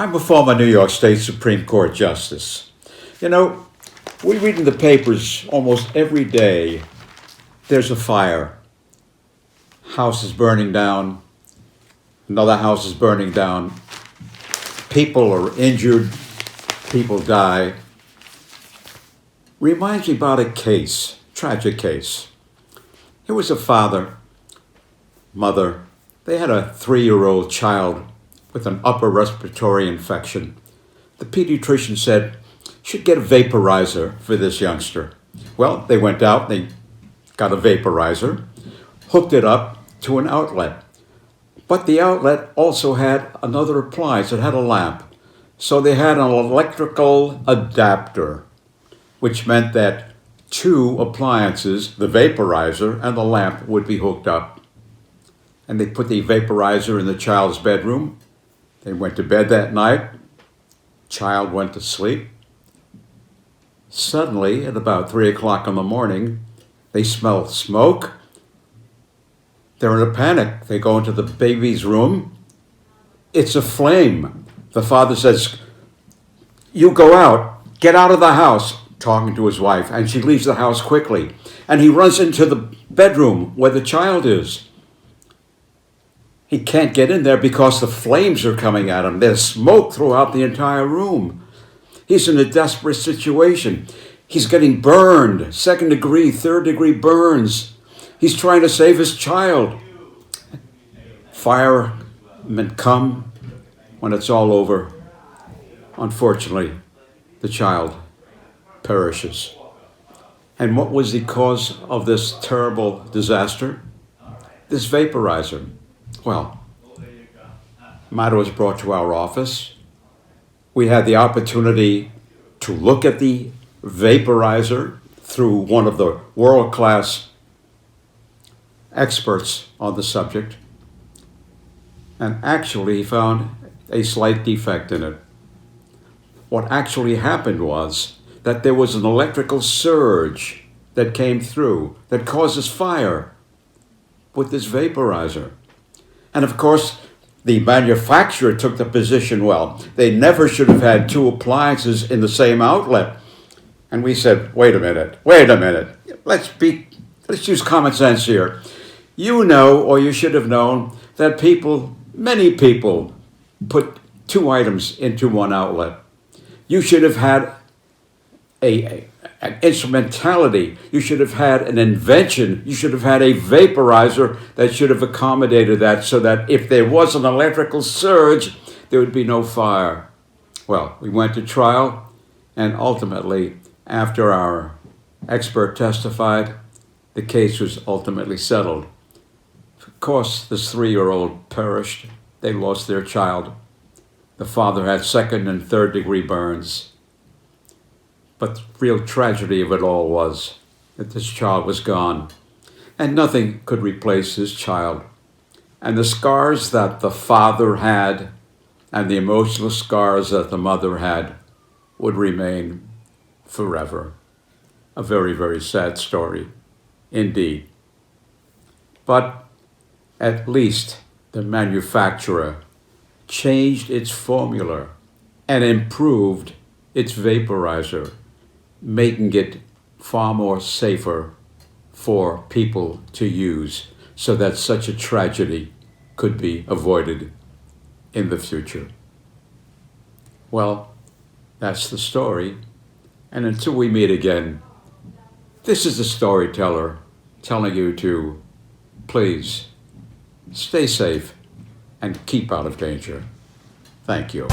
I'm a former New York State Supreme Court Justice. You know, we read in the papers almost every day there's a fire. House is burning down, another house is burning down, people are injured, people die. Reminds me about a case, tragic case. Here was a father, mother, they had a 3-year-old child with an upper respiratory infection. The pediatrician said, should get a vaporizer for this youngster. Well, they went out, they got a vaporizer, hooked it up to an outlet. But the outlet also had another appliance, it had a lamp. So they had an electrical adapter, which meant that two appliances, the vaporizer and the lamp, would be hooked up. And they put the vaporizer in the child's bedroom. They went to bed that night. Child went to sleep. Suddenly, at about 3 o'clock in the morning, they smell smoke. They're in a panic. They go into the baby's room. It's a flame. The father says, you go out, get out of the house, talking to his wife, and she leaves the house quickly. And he runs into the bedroom where the child is. He can't get in there because the flames are coming at him. There's smoke throughout the entire room. He's in a desperate situation. He's getting burned, 2nd degree, 3rd degree burns. He's trying to save his child. Firemen come. When it's all over, unfortunately, the child perishes. And what was the cause of this terrible disaster? This vaporizer. Well, matter was brought to our office. We had the opportunity to look at the vaporizer through one of the world-class experts on the subject, and actually found a slight defect in it. What actually happened was that there was an electrical surge that came through that causes fire with this vaporizer. And of course, the manufacturer took the position, well, they never should have had two appliances in the same outlet. And we said, wait a minute, let's use common sense here. You know, or you should have known, that many people put two items into one outlet. You should have had an instrumentality. You should have had an invention. You should have had a vaporizer that should have accommodated that so that if there was an electrical surge, there would be no fire. Well, we went to trial, and ultimately, after our expert testified, the case was ultimately settled. Of course, this 3-year-old perished. They lost their child. The father had 2nd and 3rd degree burns. But the real tragedy of it all was that this child was gone, and nothing could replace his child. And the scars that the father had and the emotional scars that the mother had would remain forever. A very, very sad story indeed. But at least the manufacturer changed its formula and improved its vaporizer, making it far more safer for people to use so that such a tragedy could be avoided in the future. Well, that's the story. And until we meet again, this is the storyteller telling you to please stay safe and keep out of danger. Thank you.